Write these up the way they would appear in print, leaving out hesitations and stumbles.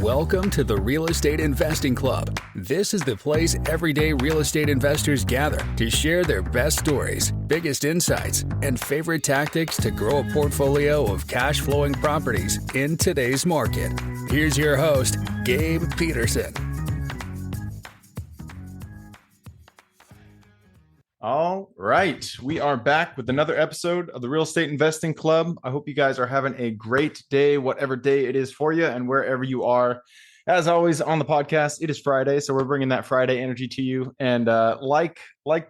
Welcome to the Real Estate Investing Club. This is the place everyday real estate investors gather to share their best stories, biggest insights, and favorite tactics to grow a portfolio of cash-flowing properties in today's market. Here's your host, Gabe Petersen. All right, we are back with another episode of the Real Estate Investing Club. I hope you guys are having a great day, whatever day it is for you and wherever you are. As always on the podcast, it is Friday, so we're bringing that Friday energy to you. And like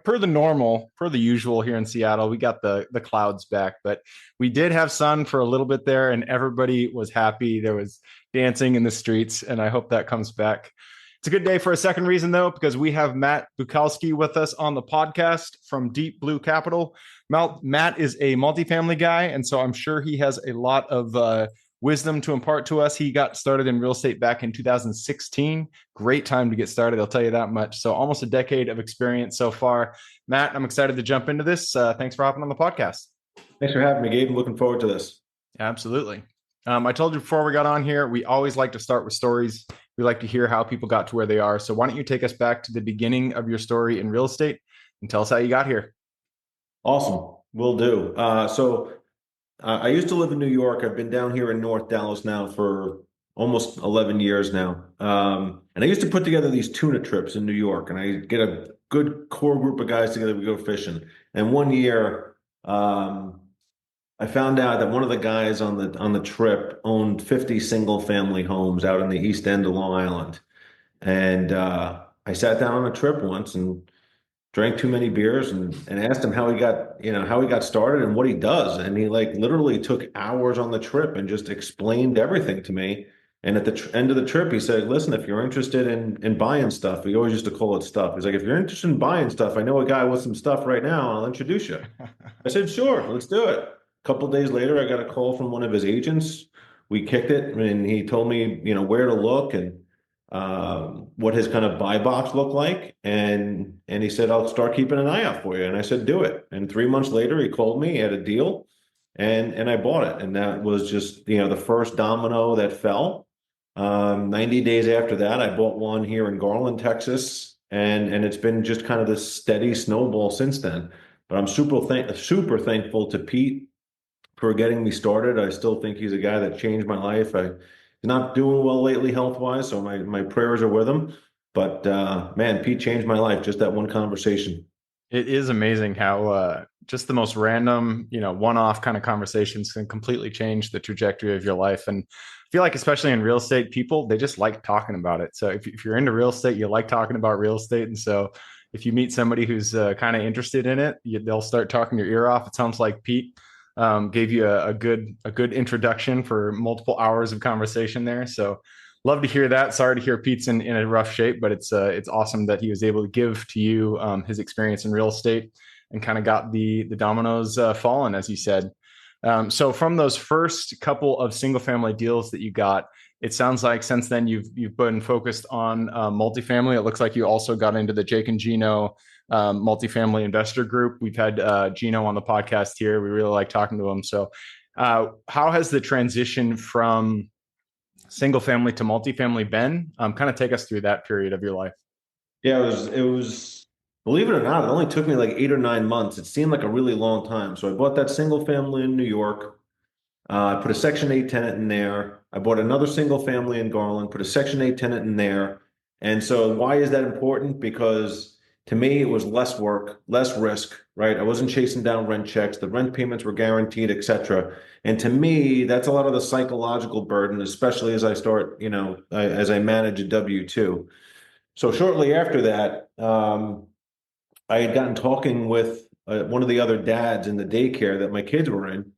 per the usual here in Seattle, we got the clouds back, but we did have sun for a little bit there, and everybody was happy. There was dancing in the streets, and I hope that comes back. It's a good day for a second reason, though, because we have Matt Buchalski with us on the podcast from Deep Blue Capital. Matt is a multifamily guy, and so I'm sure he has a lot of wisdom to impart to us. He got started in real estate back in 2016. Great time to get started, I'll tell you that much. So almost a decade of experience so far. Matt, I'm excited to jump into this. Thanks for hopping on the podcast. Thanks for having me, Gabe. I'm looking forward to this. Absolutely. I told you before we got on here, we always like to start with stories. We like to hear how people got to where they are. So why don't you take us back to the beginning of your story in real estate and tell us how you got here? Awesome. Will do. I used to live in New York. I've been down here in North Dallas now for almost 11 years now. And I used to put together these tuna trips in New York, and I get a good core group of guys together. We go fishing. And one year, I found out that one of the guys on the trip owned 50 single family homes out in the East End of Long Island. And I sat down on a trip once and drank too many beers and asked him how he got started and what he does. And he literally took hours on the trip and just explained everything to me. And at the end of the trip, he said, listen, if you're interested in buying stuff, he always used to call it stuff. He's like, if you're interested in buying stuff, I know a guy with some stuff right now, and I'll introduce you. I said, sure, let's do it. A couple of days later, I got a call from one of his agents. We kicked it, and he told me, where to look and what his kind of buy box looked like. And he said, I'll start keeping an eye out for you. And I said, do it. And 3 months later, he called me, he had a deal, and I bought it. And that was just, the first domino that fell. 90 days after that, I bought one here in Garland, Texas. And it's been just kind of this steady snowball since then. But I'm super thankful to Pete for getting me started. I still think he's a guy that changed my life. He's not doing well lately health-wise, so my prayers are with him. But man, Pete changed my life, just that one conversation. It is amazing how just the most random, one-off kind of conversations can completely change the trajectory of your life. And I feel like, especially in real estate, people, they just like talking about it. So if you're into real estate, you like talking about real estate. And so if you meet somebody who's kind of interested in it, they'll start talking your ear off. It sounds like Pete gave you a good introduction for multiple hours of conversation there. So love to hear that. Sorry to hear Pete's in a rough shape, but it's awesome that he was able to give to you his experience in real estate and kind of got the dominoes falling, as you said. So from those first couple of single family deals that you got, it sounds like since then you've been focused on multifamily. It looks like you also got into the Jake and Gino multifamily investor group. We've had Gino on the podcast here. We really like talking to him. So how has the transition from single family to multifamily been? Kind of take us through that period of your life. Yeah, it was, believe it or not, it only took me like 8 or 9 months. It seemed like a really long time. So I bought that single family in New York. I put a Section 8 tenant in there. I bought another single family in Garland, put a Section 8 tenant in there. And so why is that important? Because to me, it was less work, less risk, right? I wasn't chasing down rent checks. The rent payments were guaranteed, et cetera. And to me, that's a lot of the psychological burden, especially as I start, as I manage a W-2. So shortly after that, I had gotten talking with one of the other dads in the daycare that my kids were in.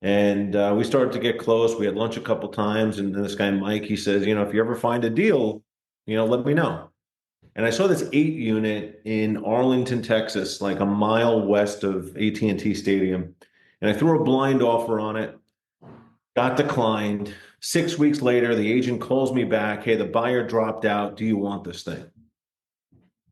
And we started to get close. We had lunch a couple times. And this guy, Mike, he says, if you ever find a deal, let me know. And I saw this 8-unit in Arlington, Texas, like a mile west of AT&T Stadium. And I threw a blind offer on it, got declined. 6 weeks later, the agent calls me back. Hey, the buyer dropped out. Do you want this thing?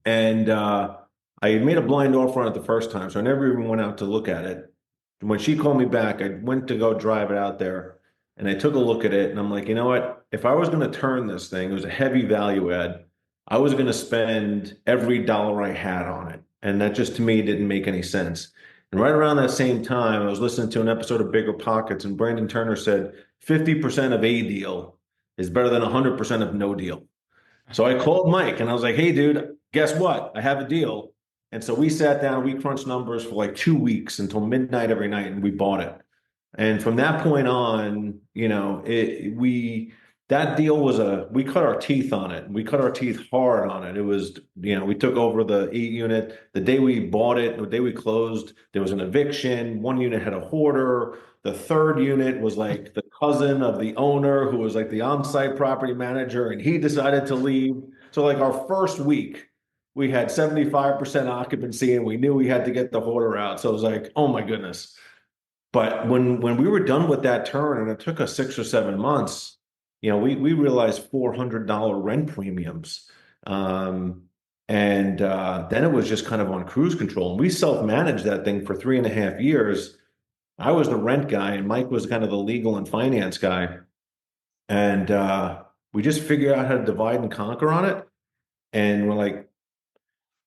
And I had made a blind offer on it the first time, so I never even went out to look at it. And when she called me back, I went to go drive it out there. And I took a look at it, and I'm like, you know what? if I was going to turn this thing, it was a heavy value add. I was going to spend every dollar I had on it. And that just to me didn't make any sense. And right around that same time, I was listening to an episode of Bigger Pockets, and Brandon Turner said 50% of a deal is better than 100% of no deal. So I called Mike and I was like, hey, dude, guess what? I have a deal. And so we sat down, we crunched numbers for like 2 weeks until midnight every night, and we bought it. And from that point on, that deal was we cut our teeth on it. We cut our teeth hard on it. It was, we took over the 8 unit. The day we bought it, the day we closed, there was an eviction. One unit had a hoarder. The third unit was like the cousin of the owner who was like the on-site property manager, and he decided to leave. So like our first week, we had 75% occupancy, and we knew we had to get the hoarder out. So it was like, oh my goodness. But when we were done with that turn, and it took us 6 or 7 months, we realized $400 rent premiums. And then it was just kind of on cruise control. And we self-managed that thing for 3.5 years. I was the rent guy, and Mike was kind of the legal and finance guy. And we just figured out how to divide and conquer on it. And we're like,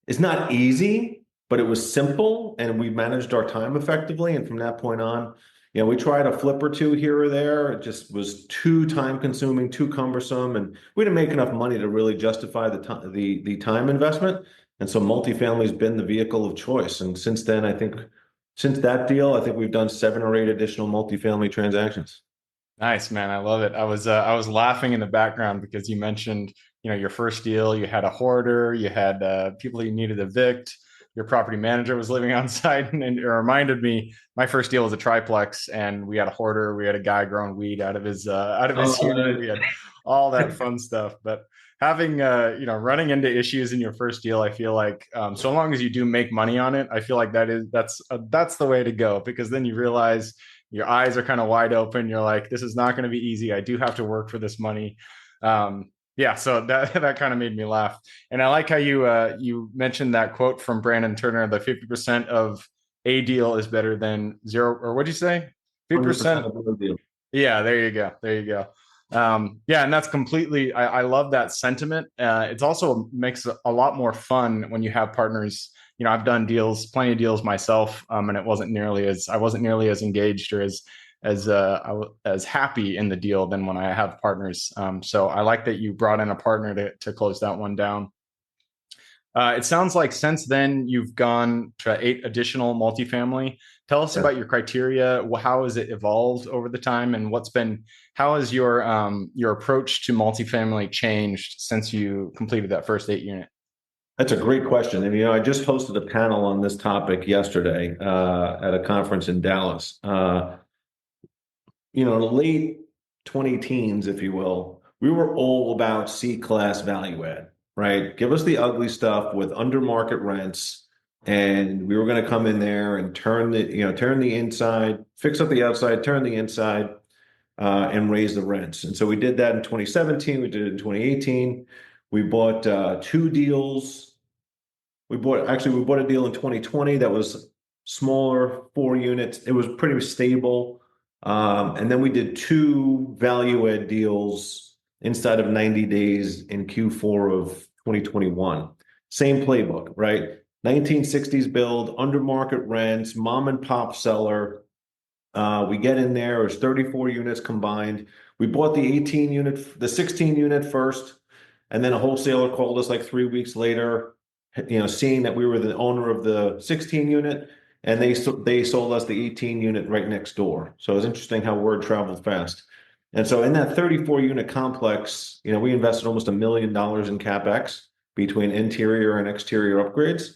it's not easy, but it was simple, and we managed our time effectively. And from that point on, we tried a flip or two here or there. It just was too time consuming, too cumbersome, and we didn't make enough money to really justify the time investment. And so multifamily has been the vehicle of choice. And since then, since that deal, I think we've done 7 or 8 additional multifamily transactions. Nice, man. I love it. I was laughing in the background because you mentioned, your first deal, you had a hoarder, you had people you needed to evict, your property manager was living on site, and it reminded me, my first deal was a triplex, and we had a hoarder, we had a guy growing weed out of his unit, we had all that fun stuff. But having running into issues in your first deal, I feel like so long as you do make money on it, I feel like that's the way to go, because then you realize your eyes are kind of wide open. You're like, this is not going to be easy. I do have to work for this money. So that kind of made me laugh. And I like how you mentioned that quote from Brandon Turner, the 50% of a deal is better than zero, or what'd you say? 50% of a deal. Yeah, there you go. And that's completely, I love that sentiment. It's also makes a lot more fun when you have partners. I've done plenty of deals myself, and I wasn't nearly as engaged or as happy in the deal than when I have partners. So I like that you brought in a partner to close that one down. It sounds like since then you've gone to 8 additional multifamily. Tell us about your criteria. How has it evolved over the time, and how has your approach to multifamily changed since you completed that first 8 unit? That's a great question. And, I just hosted a panel on this topic yesterday at a conference in Dallas. The late 20 teens, if you will, we were all about C-class value add, right? Give us the ugly stuff with under market rents. And we were going to come in there and turn the inside, fix up the outside, turn the inside, and raise the rents. And so we did that in 2017. We did it in 2018. We bought 2 deals. We bought a deal in 2020 that was smaller, 4 units. It was pretty stable. And then we did 2 value add deals inside of 90 days in Q4 of 2021. Same playbook, right? 1960s build, under market rents, mom and pop seller. We get in there, there's 34 units combined. We bought the 16 unit first, and then a wholesaler called us like 3 weeks later, seeing that we were the owner of the 16 unit, and they sold us the 18 unit right next door. So it was interesting how word traveled fast. And so in that 34 unit complex, we invested almost $1 million in CapEx between interior and exterior upgrades.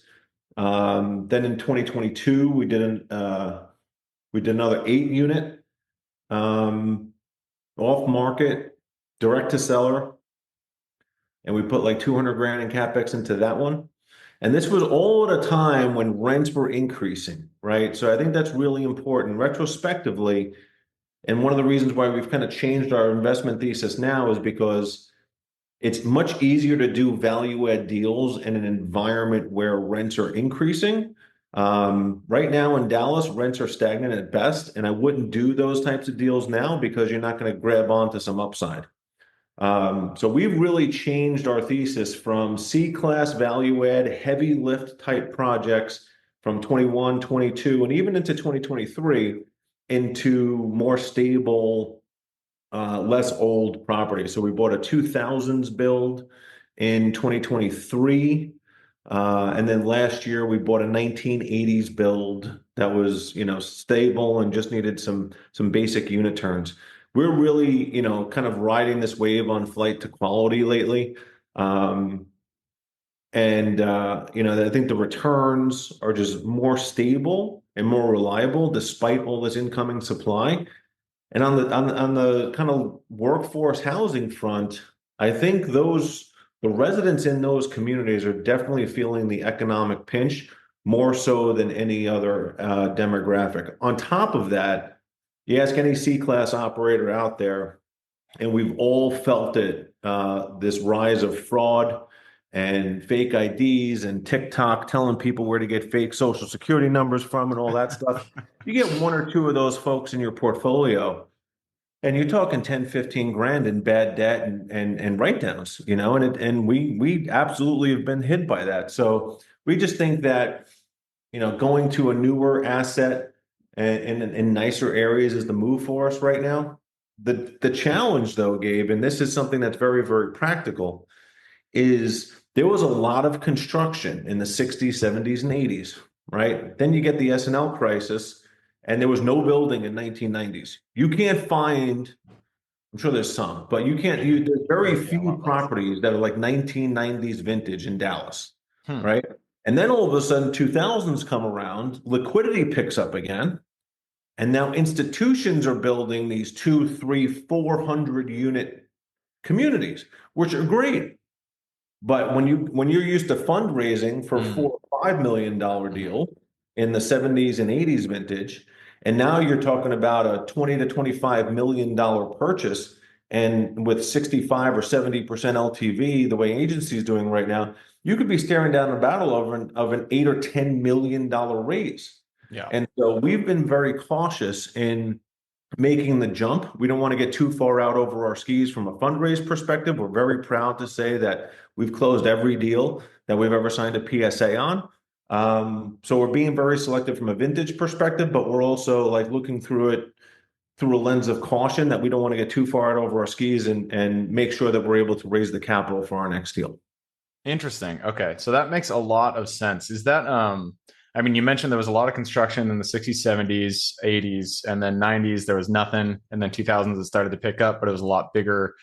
Then in 2022, we did another 8 unit, off market, direct to seller. And we put like $200,000 in CapEx into that one. And this was all at a time when rents were increasing, right? So I think that's really important retrospectively. And one of the reasons why we've kind of changed our investment thesis now is because it's much easier to do value add deals in an environment where rents are increasing. Right now in Dallas, rents are stagnant at best, and I wouldn't do those types of deals now because you're not going to grab onto some upside. So we've really changed our thesis from C-class value add, heavy lift type projects from 21, 22, and even into 2023 into more stable, less old property. So we bought a 2000s build in 2023. And then last year we bought a 1980s build that was, stable and just needed some basic unit turns. We're really, kind of riding this wave on flight to quality lately. I think the returns are just more stable and more reliable despite all this incoming supply. And on the kind of workforce housing front, I think the residents in those communities are definitely feeling the economic pinch more so than any other demographic. On top of that, you ask any C-class operator out there, and we've all felt it, this rise of fraud and fake IDs and TikTok telling people where to get fake social security numbers from and all that stuff. You get one or two of those folks in your portfolio, and you're talking 10, 15 grand in bad debt and write-downs, and we absolutely have been hit by that. So we just think that, going to a newer asset and in nicer areas is the move for us right now. The challenge though, Gabe, and this is something that's very, very practical, is there was a lot of construction in the 60s, 70s, and 80s, right? Then you get the S&L crisis, and there was no building in 1990s. You can't find, I'm sure there's some, but there's very few properties that are like 1990s vintage in Dallas, right? And then all of a sudden 2000s come around, liquidity picks up again, and now institutions are building these 200, 300, 400 unit communities, which are great. But when you're used to fundraising for $4 or $5 million deal in the 70s and 80s vintage, and now you're talking about a $20 to $25 million purchase, and with 65 or 70% LTV, the way agency is doing right now, you could be staring down the battle of an $8 or $10 million raise. Yeah. And so we've been very cautious in making the jump. We don't want to get too far out over our skis from a fundraise perspective. We're very proud to say that we've closed every deal that we've ever signed a PSA on. So we're being very selective from a vintage perspective, but we're also like looking through it through a lens of caution that we don't want to get too far out over our skis and make sure that we're able to raise the capital for our next deal. Interesting. Okay. So that makes a lot of sense. Is that, you mentioned there was a lot of construction in the 60s, 70s, 80s, and then 90s, there was nothing. And then 2000s, it started to pick up, but it was a lot bigger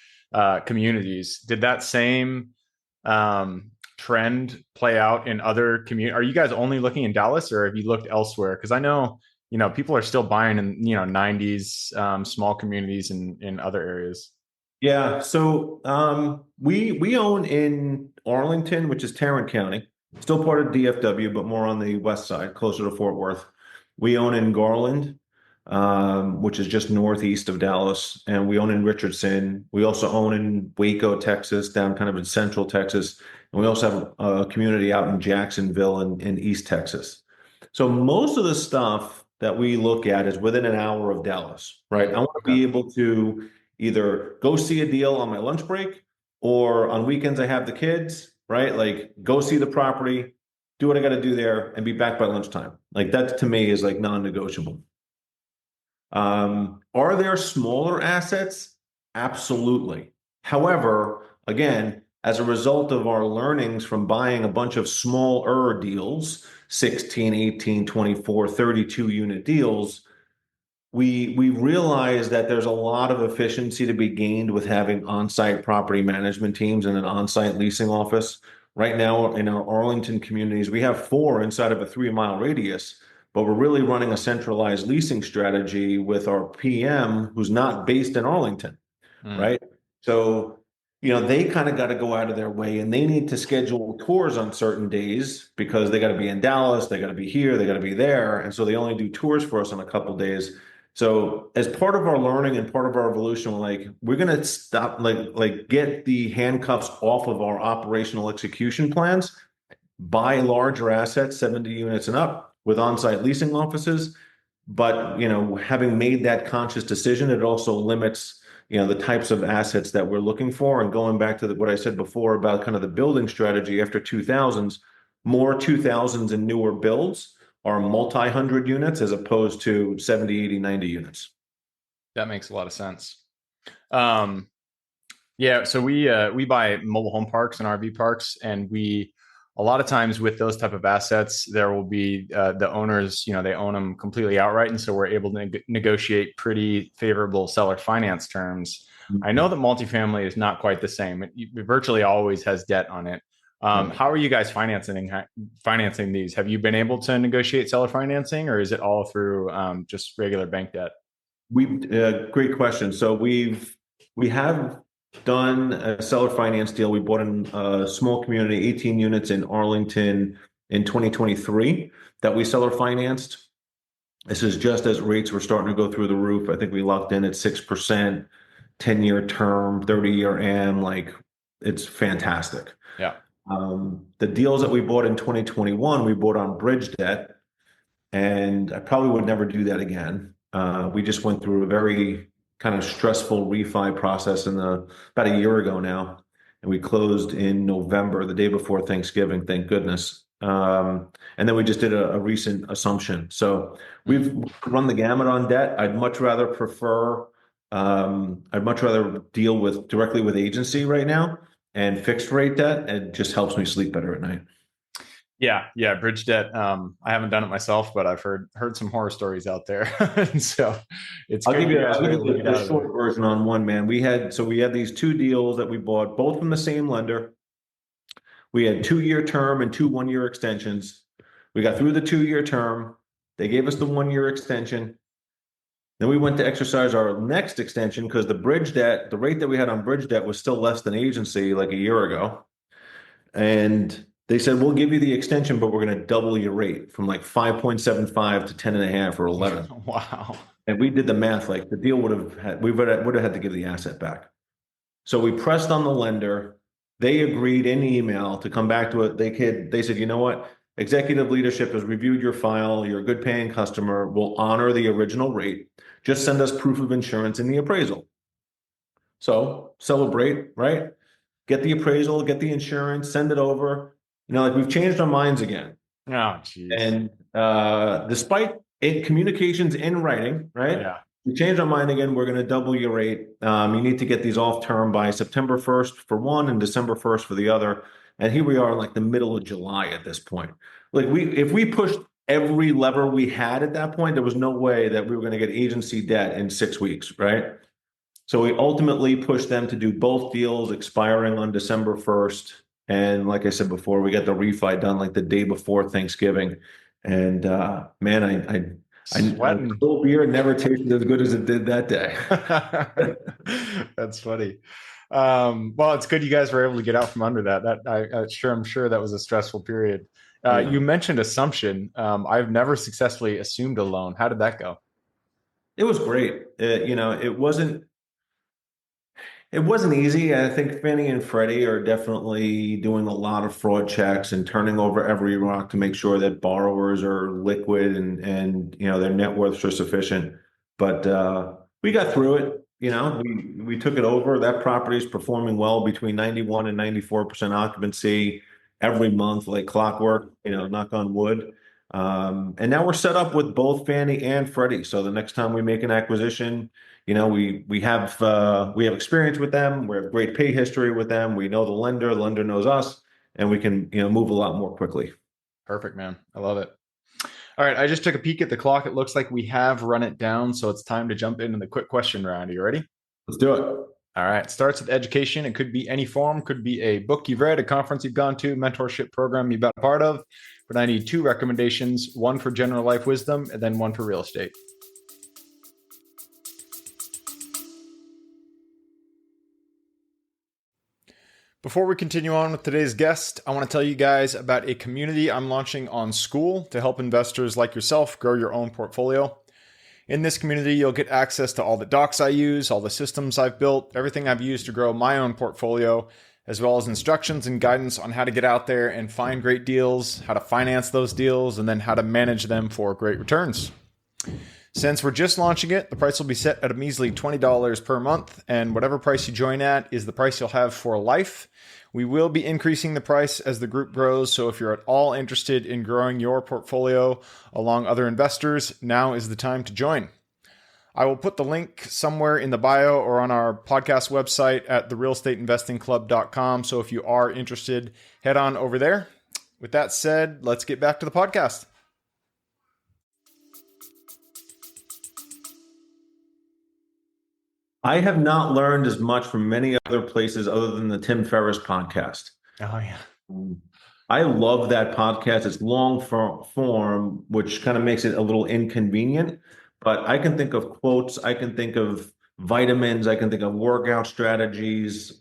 communities. Did that same trend play out in other communities? Are you guys only looking in Dallas, or have you looked elsewhere? Because I know, people are still buying in, 90s, small communities in other areas. Yeah. So we own in Arlington, which is Tarrant County. Still part of DFW, but more on the west side, closer to Fort Worth. We own in Garland, which is just northeast of Dallas, and we own in Richardson. We also own in Waco, Texas, down kind of in central Texas. And we also have a community out in Jacksonville in East Texas. So most of the stuff that we look at is within an hour of Dallas, right? I want to be able to either go see a deal on my lunch break, or on weekends I have the kids, right? Like go see the property, do what I got to do there, and be back by lunchtime. Like that to me is like non-negotiable. Are there smaller assets? Absolutely. However, again, as a result of our learnings from buying a bunch of smaller deals, 16, 18, 24, 32 unit deals, we realize that there's a lot of efficiency to be gained with having on-site property management teams and an on-site leasing office. Right now in our Arlington communities, we have 4 inside of a 3-mile radius, but we're really running a centralized leasing strategy with our PM who's not based in Arlington, right? So, they kind of got to go out of their way, and they need to schedule tours on certain days because they got to be in Dallas, they got to be here, they got to be there. And so they only do tours for us on a couple of days. So as part of our learning and part of our evolution, we're going to stop, get the handcuffs off of our operational execution plans, buy larger assets, 70 units and up with on-site leasing offices. But, having made that conscious decision, it also limits the types of assets that we're looking for. And going back to what I said before about kind of the building strategy after 2000s, more 2000s and newer builds are multi-hundred units as opposed to 70, 80, 90 units. That makes a lot of sense. Yeah, so we buy mobile home parks and RV parks, and a lot of times with those type of assets, there will be the owners, they own them completely outright, and so we're able to negotiate pretty favorable seller finance terms. Mm-hmm. I know that multifamily is not quite the same. It virtually always has debt on it. How are you guys financing these? Have you been able to negotiate seller financing, or is it all through just regular bank debt? Great question. So we have done a seller finance deal. We bought in a small community, 18 units in Arlington in 2023 that we seller financed. This is just as rates were starting to go through the roof. I think we locked in at 6%, 10-year term, 30-year AM. Like, it's fantastic. Yeah. The deals that we bought in 2021, we bought on bridge debt, and I probably would never do that again. We just went through a very kind of stressful refi process about a year ago now, and we closed in November, the day before Thanksgiving, thank goodness. And then we just did a recent assumption. So we've run the gamut on debt. I'd much rather deal directly with agency right now and fixed rate debt. It just helps me sleep better at night. Yeah, bridge debt. I haven't done it myself, but I've heard some horror stories out there. And so I'll give you the short version on one, man. We had these two deals that we bought, both from the same lender. We had 2-year term and 2 1-year extensions. We got through the 2-year term. They gave us the 1-year extension. Then we went to exercise our next extension because the bridge debt, the rate that we had on bridge debt was still less than agency like a year ago. And they said, we'll give you the extension, but we're going to double your rate from like 5.75 to 10.5 or 11. Wow. And we did the math, like the deal would have had to give the asset back. So we pressed on the lender. They agreed in email to come back to it. They said, you know what? Executive leadership has reviewed your file. You're a good paying customer. We'll honor the original rate. Just send us proof of insurance in the appraisal. So celebrate, right? Get the appraisal, get the insurance, send it over. Like we've changed our minds again. Oh, geez. And despite communications in writing, right? Yeah. We changed our mind again. We're going to double your rate. You need to get these off term by September 1st for one and December 1st for the other. And here we are in like the middle of July at this point. Like if we pushed every lever we had at that point, there was no way that we were going to get agency debt in 6 weeks, right? So we ultimately pushed them to do both deals expiring on December 1st. And like I said before, we got the refi done like the day before Thanksgiving. And man, cold beer never tasted as good as it did that day. That's funny. Well, it's good you guys were able to get out from under that. I'm sure that was a stressful period. You mentioned assumption. I've never successfully assumed a loan. How did that go? It was great. It wasn't easy. I think Fannie and Freddie are definitely doing a lot of fraud checks and turning over every rock to make sure that borrowers are liquid and their net worths are sufficient. But we got through it. We took it over. That property is performing well, between 91 and 94% occupancy every month, like clockwork. Knock on wood. And now we're set up with both Fannie and Freddie. So the next time we make an acquisition, we have experience with them. We have great pay history with them. We know the lender knows us, and we can move a lot more quickly. Perfect, man. I love it. All right, I just took a peek at the clock. It looks like we have run it down, so it's time to jump into the quick question round. Are you ready? Let's do it. All right. It starts with education. It could be any form. Could be a book you've read, a conference you've gone to, mentorship program you've been a part of. But I need 2 recommendations: one for general life wisdom, and then one for real estate. Before we continue on with today's guest, I want to tell you guys about a community I'm launching on School to help investors like yourself grow your own portfolio. In this community, you'll get access to all the docs I use, all the systems I've built, everything I've used to grow my own portfolio, as well as instructions and guidance on how to get out there and find great deals, how to finance those deals, and then how to manage them for great returns. Since we're just launching it, the price will be set at a measly $20 per month, and whatever price you join at is the price you'll have for life. We will be increasing the price as the group grows, so if you're at all interested in growing your portfolio along other investors, now is the time to join. I will put the link somewhere in the bio or on our podcast website at therealestateinvestingclub.com, so if you are interested, head on over there. With that said, let's get back to the podcast. I have not learned as much from many other places other than the Tim Ferriss podcast. Oh, yeah. I love that podcast. It's long form, which kind of makes it a little inconvenient. But I can think of quotes. I can think of vitamins. I can think of workout strategies,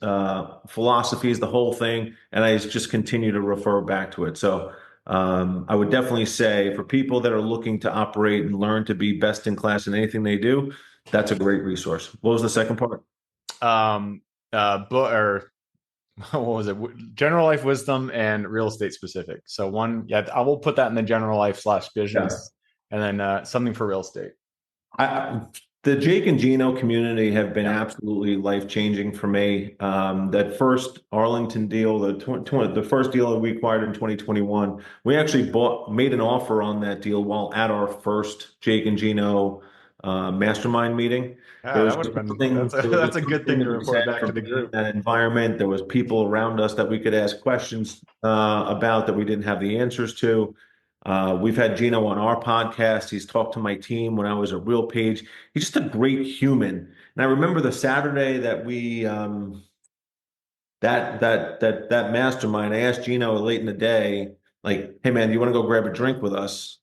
philosophies, the whole thing. And I just continue to refer back to it. So I would definitely say for people that are looking to operate and learn to be best in class in anything they do, that's a great resource. What was the second part? What was it? General life wisdom and real estate specific. So one, yeah, I will put that in the general life / business, and then something for real estate. The Jake and Gino community have been absolutely life-changing for me. That first Arlington deal, the first deal that we acquired in 2021, we actually made an offer on that deal while at our first Jake and Gino mastermind meeting. That's a good thing to report back to the group. That environment, there was people around us that we could ask questions about that we didn't have the answers to. We've had Gino on our podcast. He's talked to my team when I was at RealPage. He's just a great human. And I remember the Saturday that we that mastermind, I asked Gino late in the day, like, hey man, do you want to go grab a drink with us?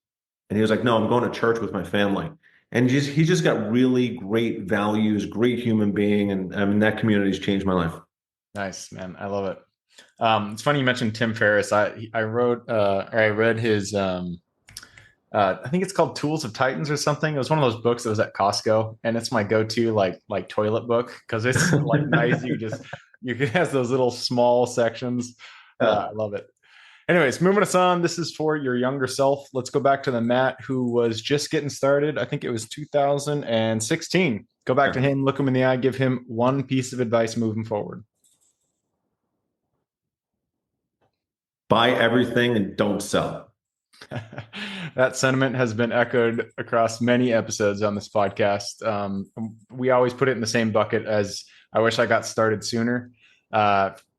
And he was like, no, I'm going to church with my family. And he just got really great values, great human being. And I mean, that community's changed my life. Nice, man. I love it. It's funny you mentioned Tim Ferriss. I read his, I think it's called Tools of Titans or something. It was one of those books that was at Costco, and it's my go-to like toilet book because it's like nice. You can have those little small sections. I love it. Anyways, moving us on. This is for your younger self. Let's go back to the Matt who was just getting started. I think it was 2016. Go back to him, look him in the eye, give him one piece of advice moving forward. Buy everything and don't sell. That sentiment has been echoed across many episodes on this podcast. We always put it in the same bucket as I wish I got started sooner.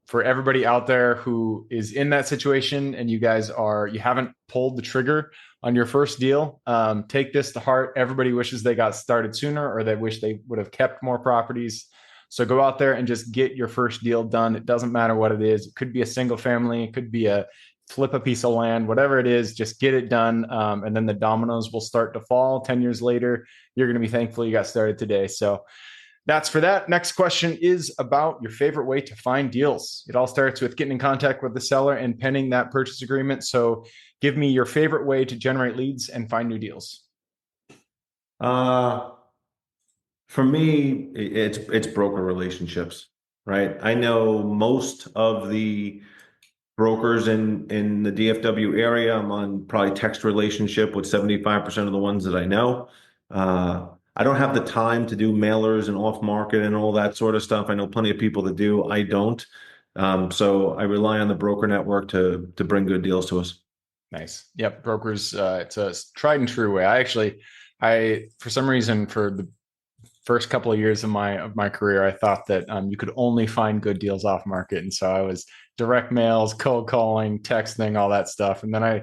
For everybody out there who is in that situation and you haven't pulled the trigger on your first deal, take this to heart. Everybody wishes they got started sooner or they wish they would have kept more properties. So go out there and just get your first deal done. It doesn't matter what it is. It could be a single family. It could be flip a piece of land, whatever it is, just get it done. And then the dominoes will start to fall. 10 years later, you're going to be thankful you got started today. So that's for that. Next question is about your favorite way to find deals. It all starts with getting in contact with the seller and penning that purchase agreement. So give me your favorite way to generate leads and find new deals. For me, it's broker relationships, right? I know most of the brokers in the DFW area. I'm on probably text relationship with 75% of the ones that I know. I don't have the time to do mailers and off market and all that sort of stuff. I know plenty of people that do. I don't. So I rely on the broker network to bring good deals to us. Nice. Yep. Brokers. It's a tried and true way. I for some reason, for the first couple of years of my career, I thought that you could only find good deals off market. And so I was direct mails, cold calling, texting, all that stuff. And then I,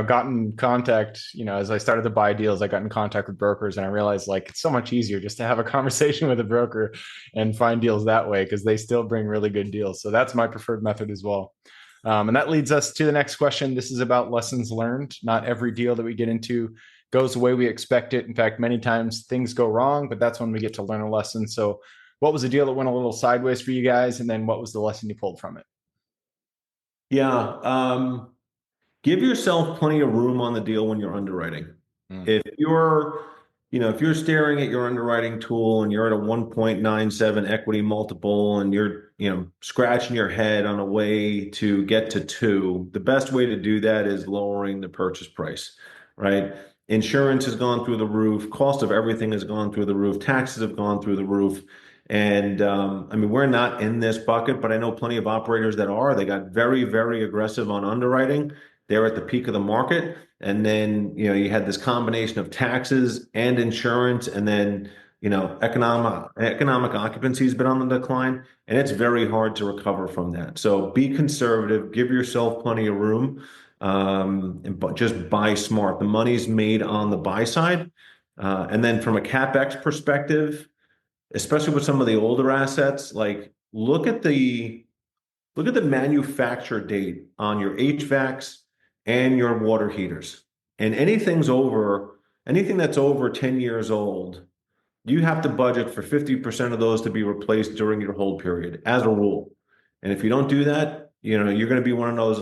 got in contact, as I started to buy deals, I got in contact with brokers and I realized it's so much easier just to have a conversation with a broker and find deals that way because they still bring really good deals. So that's my preferred method as well. And that leads us to the next question. This is about lessons learned. Not every deal that we get into goes the way we expect it. In fact, many times things go wrong, but that's when we get to learn a lesson. So what was a deal that went a little sideways for you guys? And then what was the lesson you pulled from it? Yeah. Give yourself plenty of room on the deal when you're underwriting. If you're staring at your underwriting tool and you're at a 1.97 equity multiple and you're, scratching your head on a way to get to 2, the best way to do that is lowering the purchase price, right? Insurance has gone through the roof. Cost of everything has gone through the roof. Taxes have gone through the roof. And I mean, we're not in this bucket, but I know plenty of operators that are. They got very, very aggressive on underwriting. They're at the peak of the market. And then, you had this combination of taxes and insurance, and then, economic occupancy has been on the decline, and it's very hard to recover from that. So be conservative, give yourself plenty of room, but just buy smart. The money's made on the buy side. And then from a CapEx perspective, especially with some of the older assets, like look at the manufacture date on your HVACs and your water heaters. And anything that's over 10 years old, you have to budget for 50% of those to be replaced during your hold period as a rule. And if you don't do that, you're going to be one of those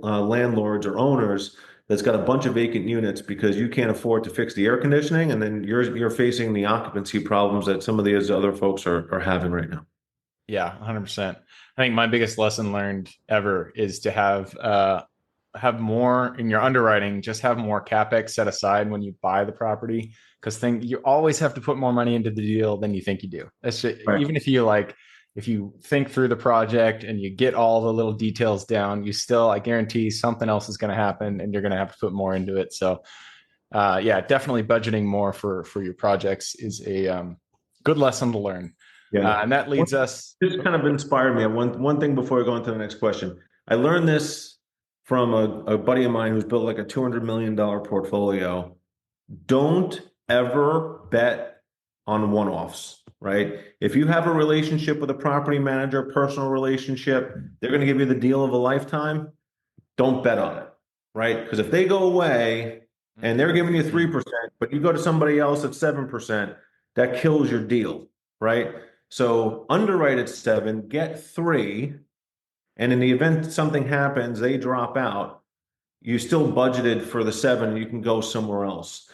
landlords or owners that's got a bunch of vacant units because you can't afford to fix the air conditioning, and then you're facing the occupancy problems that some of these other folks are having right now. Yeah, 100%. I think my biggest lesson learned ever is to have more in your underwriting. Just have more CapEx set aside when you buy the property, because you always have to put more money into the deal than you think you do. That's just, right. Even if you think through the project and you get all the little details down, I guarantee something else is going to happen and you're going to have to put more into it. So definitely budgeting more for your projects is a good lesson to learn. Yeah. And that leads us. This kind of inspired me. One thing before we go into the next question. I learned this from a buddy of mine who's built like a $200 million portfolio. Don't ever bet on one-offs, right? If you have a relationship with a property manager, personal relationship, they're going to give you the deal of a lifetime. Don't bet on it, right? Because if they go away and they're giving you 3%, but you go to somebody else at 7%, that kills your deal, right? So underwrite at 7, get 3, and in the event something happens, they drop out, you still budgeted for the 7 and you can go somewhere else.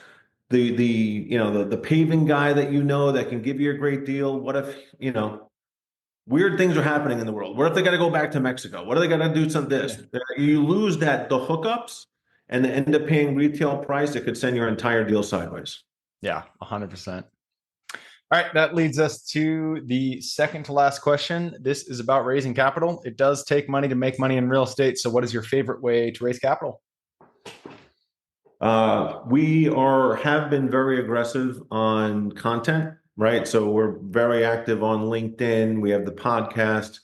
The paving guy that that can give you a great deal. What if, weird things are happening in the world? What if they got to go back to Mexico? What are they going to do to this? You lose the hookups and end up paying retail price. It could send your entire deal sideways. Yeah, 100%. All right, that leads us to the second to last question. This is about raising capital. It does take money to make money in real estate. So what is your favorite way to raise capital? We have been very aggressive on content, right? So we're very active on LinkedIn. We have the podcast.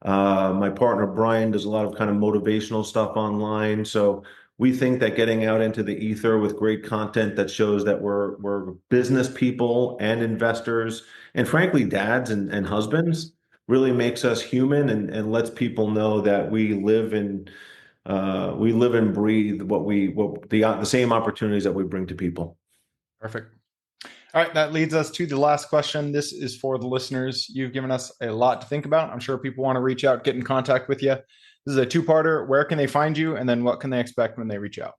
My partner, Brian, does a lot of kind of motivational stuff online. So we think that getting out into the ether with great content that shows that we're business people and investors, and frankly, dads and husbands, really makes us human and lets people know that we live and breathe the same opportunities that we bring to people. Perfect. All right, that leads us to the last question. This is for the listeners. You've given us a lot to think about. I'm sure people want to reach out, get in contact with you. This is a two-parter. Where can they find you? And then what can they expect when they reach out?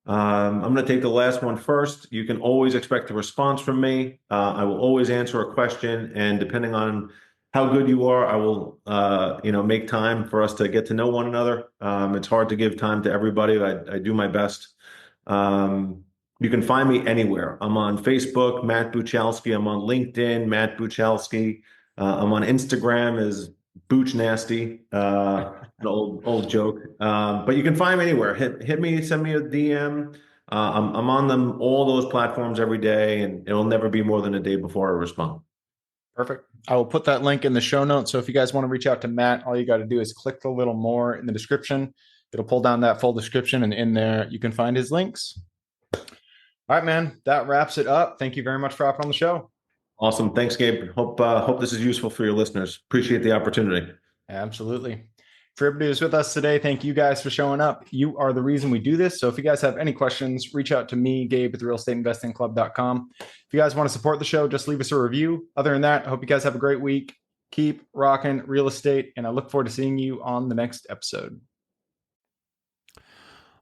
I'm going to take the last one first. You can always expect a response from me. I will always answer a question. And depending on how good you are, I will, make time for us to get to know one another. It's hard to give time to everybody. I do my best. You can find me anywhere. I'm on Facebook, Matt Buchalski. I'm on LinkedIn, Matt Buchalski. I'm on Instagram as Booch Nasty, an old joke. But you can find me anywhere. Hit me, send me a DM. I'm on all those platforms every day, and it'll never be more than a day before I respond. Perfect. I will put that link in the show notes. So if you guys want to reach out to Matt, all you got to do is click the little more in the description. It'll pull down that full description, and in there you can find his links. All right, man, that wraps it up. Thank you very much for hopping on the show. Awesome. Thanks, Gabe. Hope this is useful for your listeners. Appreciate the opportunity. Absolutely. For everybody who's with us today, thank you guys for showing up. You are the reason we do this. So if you guys have any questions, reach out to me, Gabe, at therealestateinvestingclub.com. If you guys want to support the show, just leave us a review. Other than that, I hope you guys have a great week. Keep rocking real estate, and I look forward to seeing you on the next episode.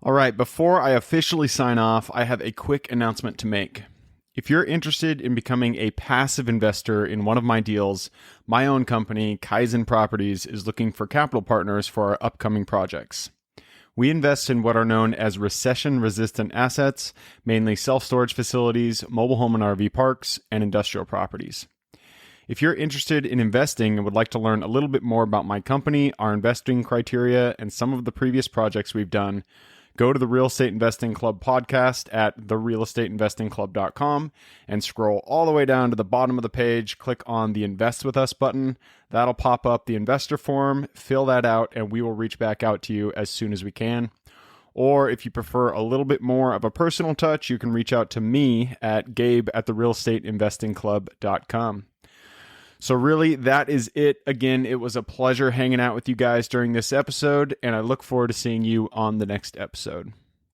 All right, before I officially sign off, I have a quick announcement to make. If you're interested in becoming a passive investor in one of my deals, my own company, Kaizen Properties, is looking for capital partners for our upcoming projects. We invest in what are known as recession-resistant assets, mainly self-storage facilities, mobile home and RV parks, and industrial properties. If you're interested in investing and would like to learn a little bit more about my company, our investing criteria, and some of the previous projects we've done, go to the Real Estate Investing Club podcast at therealestateinvestingclub.com and scroll all the way down to the bottom of the page. Click on the Invest With Us button. That'll pop up the investor form. Fill that out, and we will reach back out to you as soon as we can. Or if you prefer a little bit more of a personal touch, you can reach out to me at gabe@therealestateinvestingclub.com. So really, that is it. Again, it was a pleasure hanging out with you guys during this episode, and I look forward to seeing you on the next episode.